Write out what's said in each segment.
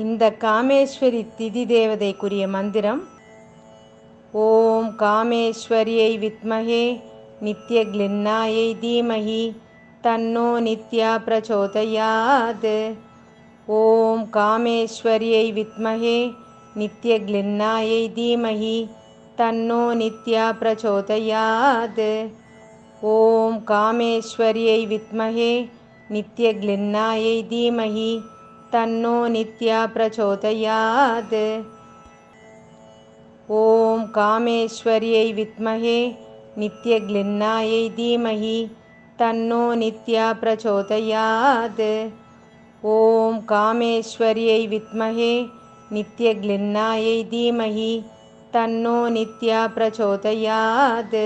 இந்த காமேஸ்வரி திதி தேவதைக்குரிய மந்திரம் ஓம் காமேஸ்வரியை வித்மஹே நித்யக்லின்னாயை தீமஹி தன்னோ நித்யா பிரச்சோதயாத். ஓம் காமேஸ்வரியை வித்மஹே நித்யக்லின்னாயை தீமஹி தன்னோ நித்யா பிரச்சோதயாத். ஓம் காமேஸ்வரியை வித்மஹே நித்யக்லின்னாயை தீமஹி तन्नो नित्या प्रचोदयात्. ओम कामेश्वर्यै विद्महे नित्यग्लिन्नायै धीमहि तन्नो नित्या प्रचोदयात्. ओम कामेश्वर्यै विद्महे नित्यग्लिन्नायै धीमहि तन्नो नित्या प्रचोदयात्.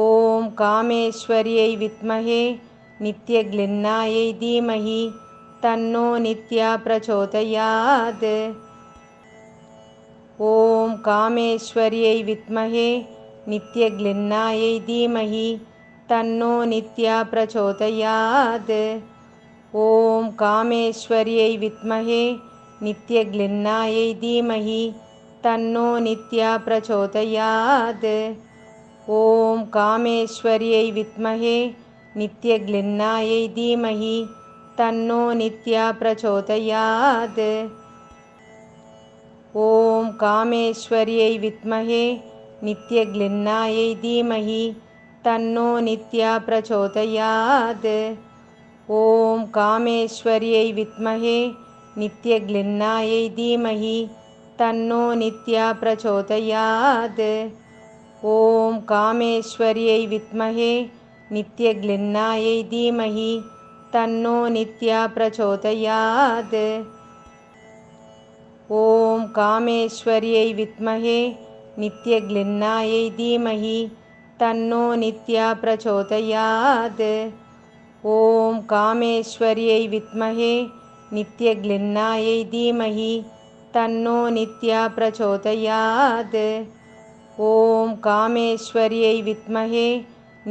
ओम कामेश्वर्यै विद्महे नित्यग्लिन्नायै धीमहि तन्नो नित्या प्रचोदयात्. ओम कामेश्वर्यै विद्महे नित्यग्लिन्नायै धीमहि तन्नो नित्या प्रचोदयात्. ओम कामेश्वर्यै विद्महे नित्यग्लिन्नायै धीमहि तन्नो नित्या प्रचोदयात्. ओम कामेश्वर्यै विद्महे नित्यग्लिन्नायै धीमहि तन्नो नित्या प्रचोदयात्. ओम कामेश्वर्यै विद्महे नित्यग्लिन्नायै धीमहि तन्नो नित्या प्रचोदयात्. ओम कामेश्वर्यै विद्महे नित्यग्लिन्नायै धीमहि तन्नो नित्या प्रचोदयात्. ओम कामेश्वर्यै विद्महे नित्यग्लिन्नायै धीमहि तन्नो नित्या प्रचोदयात्. ओम कामेश्वर्यै विद्महे नित्यग्लिन्नायै धीमहि तन्नो नित्या प्रचोदयात्. ओम कामेश्वर्यै विद्महे नित्यग्लिन्नायै धीमहि तन्नो नित्या प्रचोदयात्. ओम कामेश्वर्यै विद्महे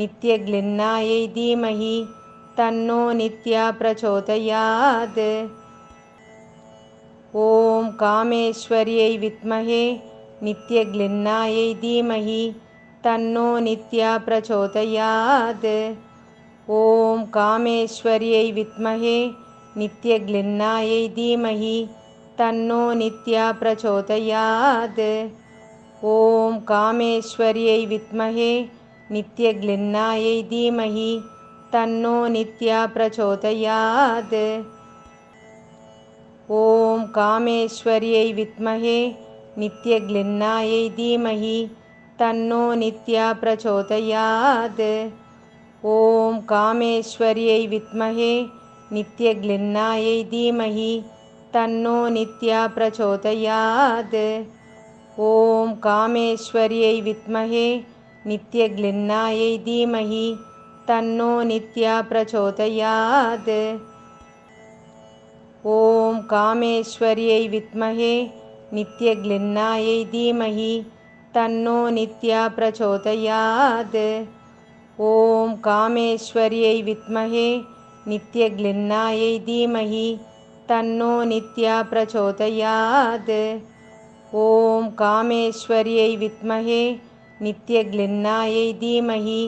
नित्यग्लिन्नायै धीमहि तन्नो नित्या प्रचोदयात्. ओम कामेश्वर्यै विद्महे नित्यग्लिन्नायै धीमहि तन्नो नित्या प्रचोदयात्. ओम कामेश्वर्यै विद्महे नित्यग्लिन्नायै धीमहि तन्नो नित्या प्रचोदयात्. ओम कामेश्वर्यै विद्महे नित्यग्लिन्नायै धीमहि तन्नो नित्या प्रचोदयात्. ओम कामेश्वर्यै विद्महे नित्यग्लिन्नायै धीमहि तन्नो नित्या प्रचोदयात्. ओम कामेश्वर्यै विद्महे नित्यग्लिन्नायै धीमहि तन्नो नित्या प्रचोदयात्. ओम कामेश्वर्यै विद्महे नित्यग्लिन्नायै धीमहि तन्नो नित्या प्रचोदयात्. ओम कामेश्वर्यै विद्महे नित्यग्लिन्नायै धीमहि तन्नो नित्या प्रचोदयात्. ओम कामेश्वर्यै विद्महे नित्यग्लिन्नायै धीमहि तन्नो नित्या प्रचोदयात्. ओम कामेश्वर्यै विद्महे नित्यग्लिन्नायै धीमहि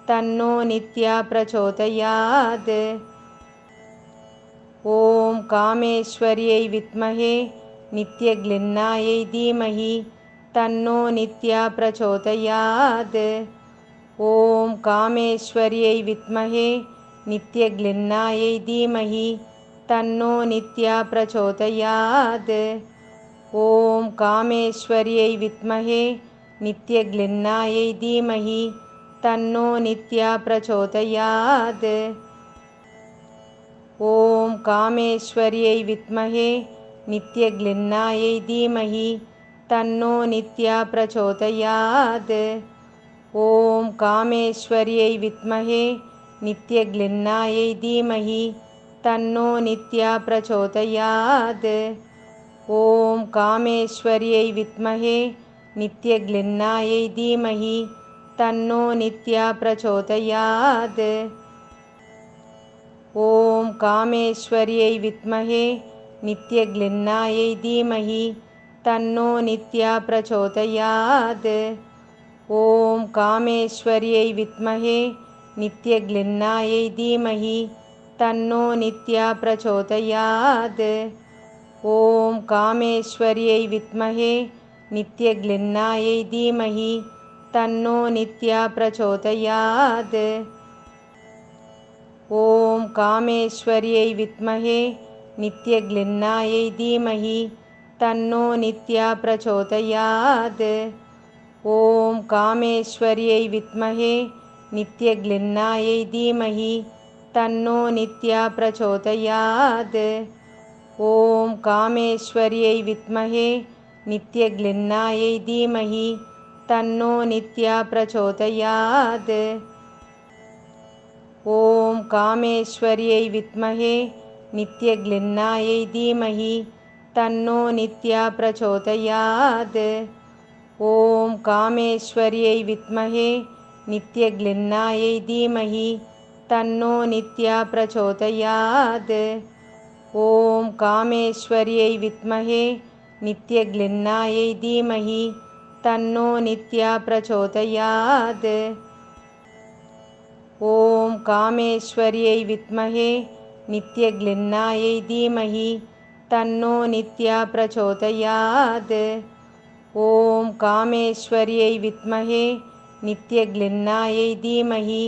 तन्नो नित्या प्रचोदयात्. ओम कामेश्वर्यै विद्महे नित्यग्लिन्नायै धीमहि तन्नो नित्या प्रचोदयात्. ओम कामेश्वर्यै विद्महे नित्यग्लिन्नायै धीमहि तन्नो नित्या प्रचोदयात्. ओम कामेश्वर्यै विद्महे नित्यग्लिन्नायै धीमहि तन्नो नित्या प्रचोदयात्. ओम कामेश्वर्यै विद्महे नित्यग्लिन्नायै धीमहि तन्नो नित्या प्रचोदयात्. ओम कामेश्वर्यै विद्महे नित्यग्लिन्नायै धीमहि तन्नो नित्या प्रचोदयात्. ओम कामेश्वर्यै विद्महे नित्यग्लिन्नायै धीमहि तन्नो नित्या प्रचोदयात्. ओम कामेश्वर्यै विद्महे नित्यग्लिन्नायै धीमहि तन्नो नित्या प्रचोदयात्। ॐ कामेश्वर्यै विद्महे नित्यग्लिन्नायै धीमहि तन्नो नित्या प्रचोदयात्। ॐ कामेश्वर्यै विद्महे नित्यग्लिन्नायै धीमहि तन्नो नित्या प्रचोदयात्। ॐ कामेश्वर्यै विद्महे नित्यग्लिन्नायै धीमहि तन्नो नित्या प्रचोदयात्। ॐ कामेश्वर्यै विद्महे नित्यग्लिन्नायै धीमहि तन्नो नित्या प्रचोदयात्। ॐ कामेश्वर्यै विद्महे नित्यग्लिन्नायै धीमहि तन्नो नित्या प्रचोदयात्। ॐ कामेश्वर्यै विद्महे नित्यग्लिन्नायै धीमहि तन्नो नित्या प्रचोदयात्। ॐ कामेश्वर्यै विद्महे नित्यग्लिन्नायै धीमहि तन्नो नित्या प्रचोदयात्। ॐ कामेश्वर्यै विद्महे नित्यग्लिन्नायै धीमहि तन्नो नित्या प्रचोदयात्। ॐ कामेश्वर्यै विद्महे नित्यग्लिन्नायै धीमहि तन्नो नित्या प्रचोदयात्। ॐ कामेश्वर्यै विद्महे नित्यग्लिन्नायै धीमहि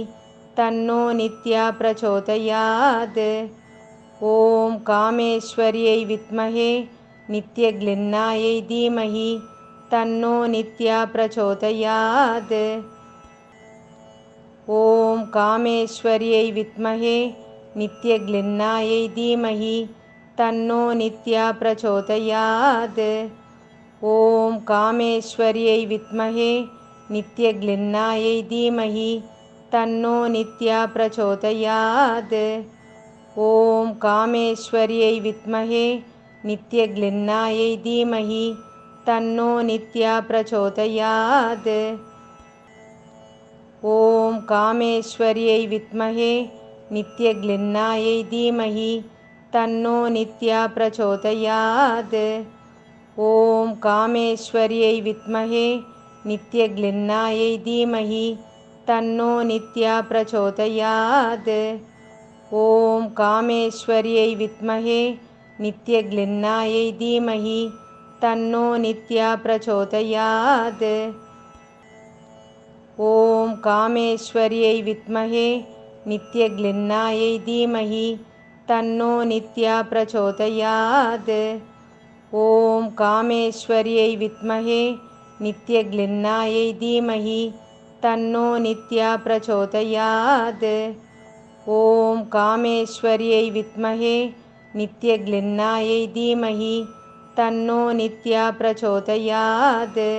तन्नो नित्या प्रचोदयात्। ॐ कामेश्वर्यै विद्महे नित्यग्लिन्नायै धीमहि तन्नो नित्या प्रचोदयात्। ॐ कामेश्वर्यै विद्महे नित्यग्लिन्नायै धीमहि तन्नो नित्या प्रचोदयात्। ॐ कामेश्वर्यै विद्महे नित्यग्लिन्नायै धीमहि तन्नो नित्या प्रचोदयात्। ॐ कामेश्वर्यै विद्महे नित्यग्लिन्नायै धीमहि तन्नो नित्या प्रचोदयात्। ॐ कामेश्वर्यै विद्महे नित्यग्लिन्नायै धीमहि तन्नो नित्या प्रचोदयात्। ॐ कामेश्वर्यै विद्महे नित्यग्लिन्नायै धीमहि तन्नो नित्या प्रचोदयात्। ॐ कामेश्वर्यै विद्महे नित्यग्लिन्नायै धीमहि तन्नो नित्या प्रचोदयात्। ॐ कामेश्वर्यै विद्महे नित्यग्लिन्नायै धीमहि तन्नो नित्या प्रचोदयात्। ॐ कामेश्वर्यै विद्महे नित्यग्लिन्नायै धीमहि तन्नो नित्या प्रचोदयात्। ॐ कामेश्वर्यै विद्महे नित्यग्लिन्नायै धीमहि तन्नो नित्या प्रचोदयात्।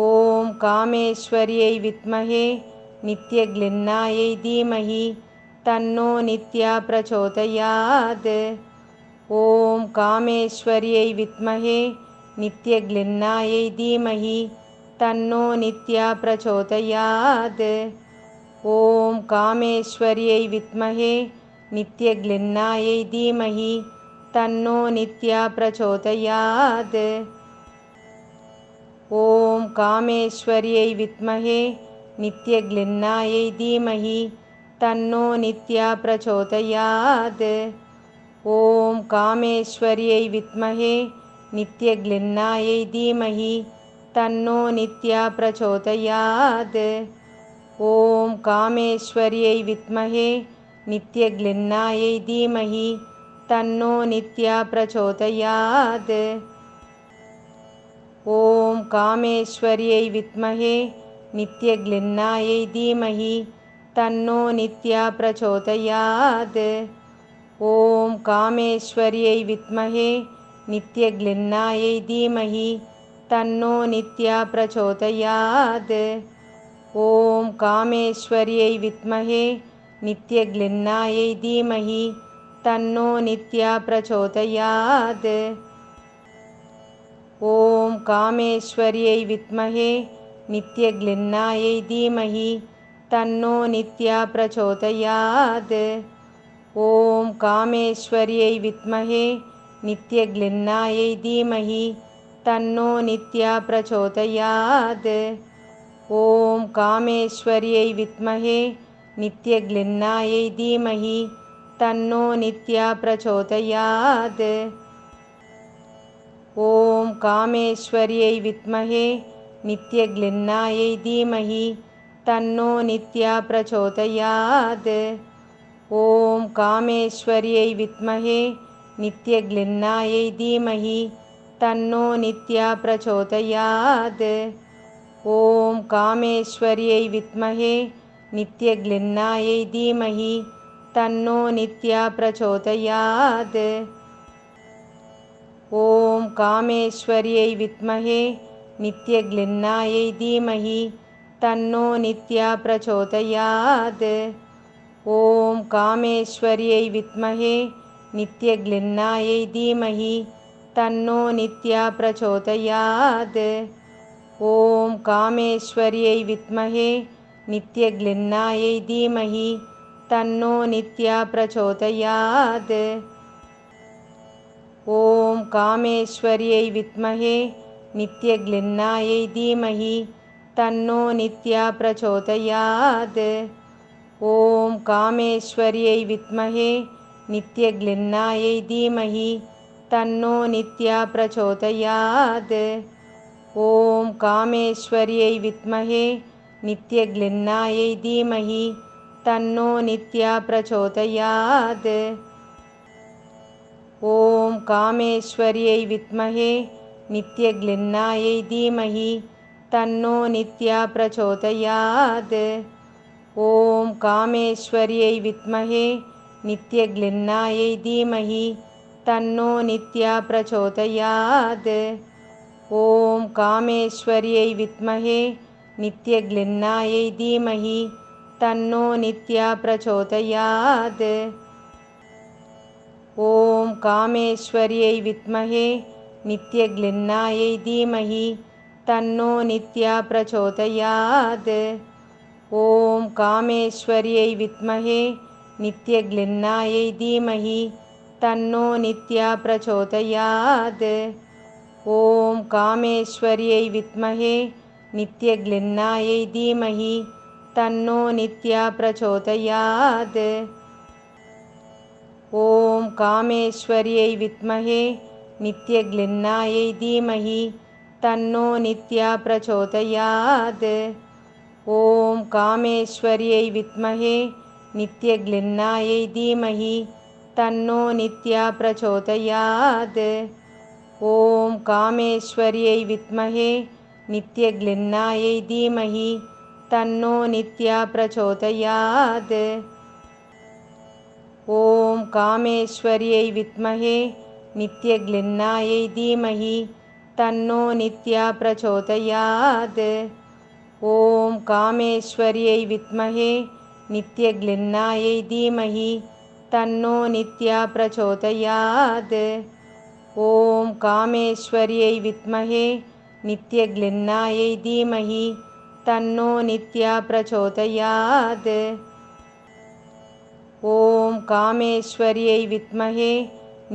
ॐ कामेश्वर्यै विद्महे नित्यग्लिन्नायै धीमहि तन्नो नित्या प्रचोदयात्। ॐ कामेश्वर्यै विद्महे नित्यग्लिन्नायै धीमहि तन्नो नित्या प्रचोदयात्। ॐ कामेश्वर्यै विद्महे नित्यग्लिन्नायै धीमहि तन्नो नित्या प्रचोदयात्। ॐ कामेश्वर्यै विद्महे नित्यग्लिन्नायै धीमहि तन्नो नित्या प्रचोदयात्। ॐ कामेश्वर्यै विद्महे नित्यग्लिन्नायै धीमहि तन्नो नित्या प्रचोदयात्। ॐ कामेश्वर्यै विद्महे नित्यग्लिन्नायै धीमहि तन्नो नित्या प्रचोदयात्। ॐ कामेश्वर्यै विद्महे नित्यग्लिन्नायै धीमहि तन्नो नित्या प्रचोदयात्। ॐ कामेश्वर्यै विद्महे नित्यग्लिन्नायै धीमहि तन्नो नित्या प्रचोदयात्। ॐ कामेश्वर्यै विद्महे नित्यग्लिन्नायै धीमहि तन्नो नित्या प्रचोदयात्। ॐ कामेश्वर्यै विद्महे नित्यग्लिन्नायै धीमहि तन्नो नित्या प्रचोदयात्। ॐ कामेश्वर्यै विद्महे नित्यग्लिन्नायै धीमहि तन्नो नित्या प्रचोदयात्। ॐ कामेश्वर्यै विद्महे नित्यग्लिन्नायै धीमहि तन्नो नित्या प्रचोदयात्। ॐ कामेश्वर्यै विद्महे नित्यग्लिन्नायै धीमहि तन्नो नित्या प्रचोदयात्। ॐ कामेश्वर्यै विद्महे नित्यग्लिन्नायै धीमहि तन्नो नित्या प्रचोदयात्। ॐ कामेश्वर्यै विद्महे नित्यग्लिन्नायै धीमहि तन्नो नित्या प्रचोदयात्। ॐ कामेश्वर्यै विद्महे नित्यग्लिन्नायै धीमहि तन्नो नित्या प्रचोदयात्। ॐ कामेश्वर्यै विद्महे नित्यग्लिन्नायै धीमहि तन्नो नित्या प्रचोदयात्। ॐ कामेश्वर्यै विद्महे नित्यग्लिन्नायै धीमहि तन्नो नित्या प्रचोदयात्। ॐ कामेश्वर्यै विद्महे नित्यग्लिन्नायै धीमहि तन्नो नित्या प्रचोदयात्। ॐ कामेश्वर्यै विद्महे नित्यग्लिन्नायै धीमहि तन्नो नित्या प्रचोदयात्। ॐ कामेश्वर्यै विद्महे नित्यग्लिन्नायै धीमहि तन्नो नित्या प्रचोदयात्। ॐ कामेश्वर्यै विद्महे नित्यग्लिन्नायै धीमहि तन्नो नित्या प्रचोदयात्। ॐ कामेश्वर्यै विद्महे नित्यग्लिन्नायै धीमहि तन्नो नित्या प्रचोदयात्। ॐ कामेश्वर्यै विद्महे नित्यग्लिन्नायै धीमहि तन्नो नित्या प्रचोदयात्। ॐ कामेश्वर्यै विद्महे नित्यग्लिन्नायै धीमहि तन्नो नित्या प्रचोदयात्। ॐ कामेश्वर्यै विद्महे नित्यग्लिन्नायै धीमहि तन्नो नित्या प्रचोदयात्। ॐ कामेश्वर्यै विद्महे नित्यग्लिन्नायै धीमहि तन्नो नित्या प्रचोदयात्। ॐ कामेश्वर्यै विद्महे नित्यग्लिन्नायै धीमहि तन्नो नित्या प्रचोदयात्। ॐ कामेश्वर्यै विद्महे नित्यग्लिन्नायै धीमहि तन्नो नित्या प्रचोदयात्। ॐ कामेश्वर्यै विद्महे नित्यग्लिन्नायै धीमहि तन्नो नित्या प्रचोदयात्। ॐ कामेश्वर्यै विद्महे नित्यग्लिन्नायै धीमहि तन्नो नित्या प्रचोदयात्। ॐ कामेश्वर्यै विद्महे नित्यग्लिन्नायै धीमहि तन्नो नित्या प्रचोदयात्। ॐ कामेश्वर्यै विद्महे नित्यग्लिन्नायै धीमहि तन्नो नित्या प्रचोदयात्। ॐ कामेश्वर्यै विद्महे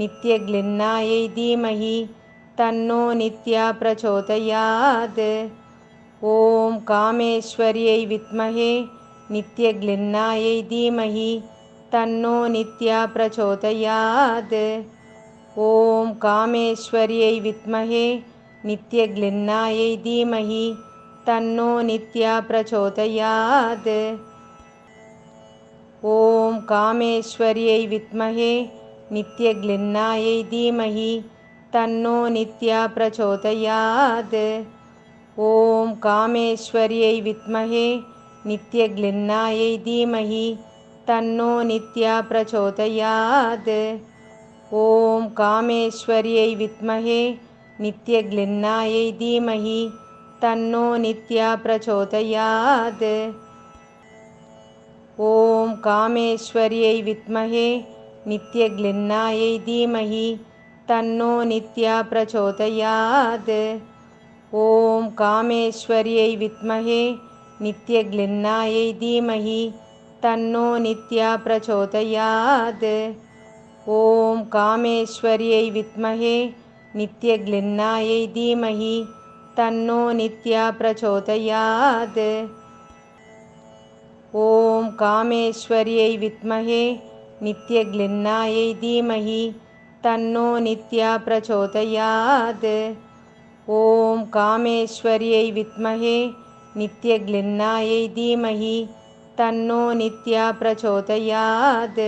नित्यग्लिन्नायै धीमहि तन्नो नित्या प्रचोदयात्। ॐ कामेश्वर्यै विद्महे नित्यग्लिन्नायै धीमहि तन्नो नित्या प्रचोदयात्। ॐ कामेश्वर्यै विद्महे नित्यग्लिन्नायै धीमहि तन्नो नित्या प्रचोदयात्। ॐ कामेश्वर्यै विद्महे नित्यग्लिन्नायै धीमहि तन्नो नित्या प्रचोदयात्। ॐ कामेश्वर्यै विद्महे नित्यग्लिन्नायै धीमहि तन्नो नित्या प्रचोदयात्। ॐ कामेश्वर्यै विद्महे नित्यग्लिन्नायै धीमहि तन्नो नित्या प्रचोदयात्। ॐ कामेश्वर्यै विद्महे नित्यग्लिन्नायै धीमहि तन्नो नित्या प्रचोदयात्। ॐ कामेश्वर्यै विद्महे नित्यग्लिन्नायै धीमहि तन्नो नित्या प्रचोदयात्। ॐ कामेश्वर्यै विद्महे नित्यग्लिन्नायै धीमहि तन्नो नित्या प्रचोदयात्। ॐ कामेश्वर्यै विद्महे नित्यग्लिन्नायै धीमहि तन्नो नित्या प्रचोदयात्। ॐ कामेश्वर्यै विद्महे नित्यग्लिन्नायै धीमहि तन्नो नित्या प्रचोदयात्।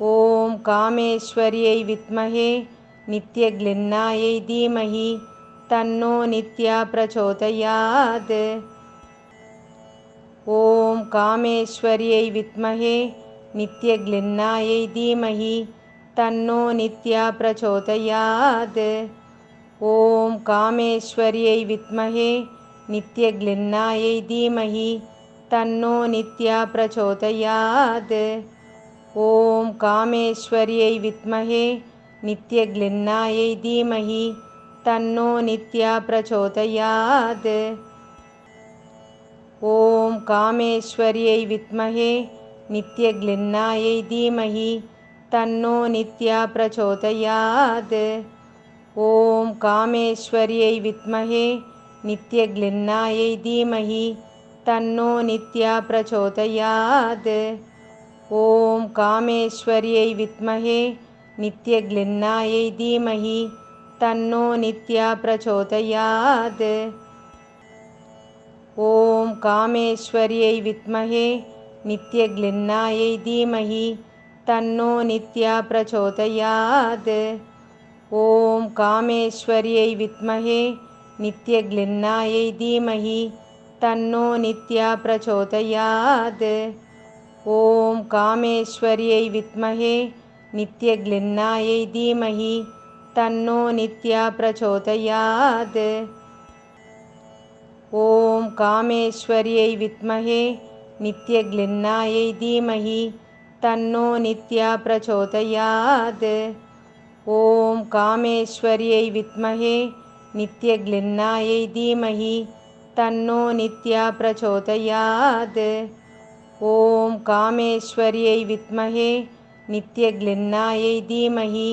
ॐ कामेश्वर्यै विद्महे नित्यग्लिन्नायै धीमहि तन्नो नित्या प्रचोदयात्। ॐ कामेश्वर्यै विद्महे नित्यग्लिन्नायै धीमहि तन्नो नित्या प्रचोदयात्। ॐ कामेश्वर्यै विद्महे नित्यग्लिन्नायै धीमहि तन्नो नित्या प्रचोदयात्। ॐ कामेश्वर्यै विद्महे नित्यग्लिन्नायै धीमहि तन्नो नित्या प्रचोदयात्। ॐ कामेश्वर्यै विद्महे नित्यग्लिन्नायै धीमहि तन्नो नित्या प्रचोदयात्। ॐ कामेश्वर्यै विद्महे नित्यग्लिन्नायै धीमहि तन्नो नित्या प्रचोदयात्। ॐ कामेश्वर्यै विद्महे नित्यग्लिन्नायै धीमहि तन्नो नित्या प्रचोदयात्। ॐ कामेश्वर्यै विद्महे नित्यग्लिन्नायै धीमहि तन्नो नित्या प्रचोदयात्। ॐ कामेश्वर्यै विद्महे नित्यग्लिन्नायै धीमहि तन्नो नित्या प्रचोदयात्। ॐ कामेश्वर्यै विद्महे नित्यग्लिन्नायै धीमहि तन्नो नित्या प्रचोदयात्। ॐ कामेश्वर्यै विद्महे नित्यग्लिन्नायै धीमहि तन्नो नित्या प्रचोदयात्। ॐ कामेश्वर्यै विद्महे नित्यग्लिन्नायै धीमहि तन्नो नित्या प्रचोदयात्। ॐ कामेश्वर्यै विद्महे नित्यग्लिन्नायै धीमहि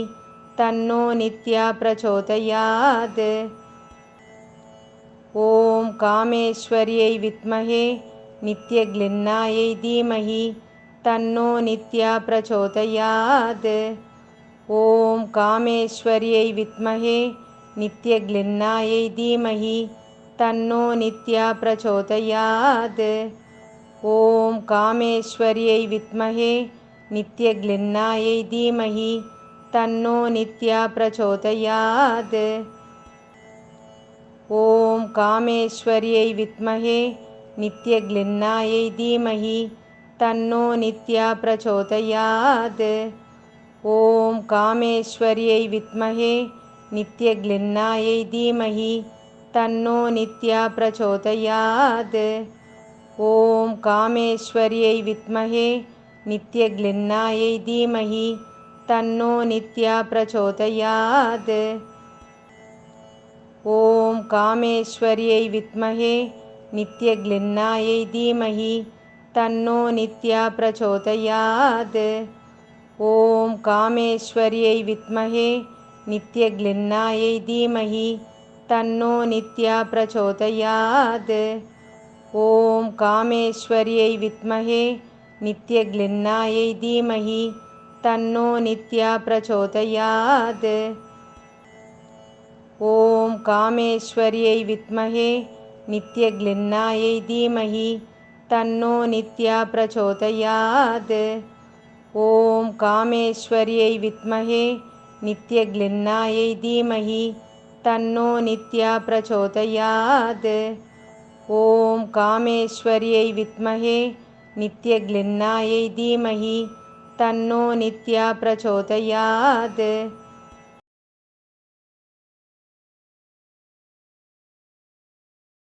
तन्नो नित्या प्रचोदयात्। ॐ कामेश्वर्यै विद्महे नित्यग्लिन्नायै धीमहि तन्नो नित्या प्रचोदयात्। ॐ कामेश्वर्यै विद्महे नित्यग्लिन्नायै धीमहि तन्नो नित्या प्रचोदयात्। ॐ कामेश्वर्यै विद्महे नित्यग्लिन्नायै धीमहि तन्नो नित्या प्रचोदयात्। ॐ कामेश्वर्यै विद्महे नित्यग्लिन्नायै धीमहि तन्नो नित्या प्रचोदयात्। ॐ कामेश्वर्यै विद्महे नित्यग्लिन्नायै धीमहि तन्नो नित्या प्रचोदयात्। ॐ कामेश्वर्यै विद्महे नित्यग्लिन्नायै धीमहि तन्नो नित्या प्रचोदयात्। ॐ कामेश्वर्यै विद्महे नित्यग्लिन्नायै धीमहि तन्नो नित्या प्रचोदयात्। ॐ कामेश्वर्यै विद्महे नित्यग्लिन्नायै धीमहि तन्नो नित्या प्रचोदयात्। ॐ कामेश्वर्यै विद्महे नित्यग्लिन्नायै धीमहि तन्नो नित्या प्रचोदयात्। ॐ कामेश्वर्यै विद्महे नित्यग्लिन्नायै धीमहि तन्नो नित्या प्रचोदयात्। ॐ कामेश्वर्यै विद्महे नित्यग्लिन्नायै धीमहि तन्नो नित्या प्रचोदयात्। ॐ कामेश्वर्यै विद्महे नित्यग्लिन्नायै धीमहि तन्नो नित्या प्रचोदयात्।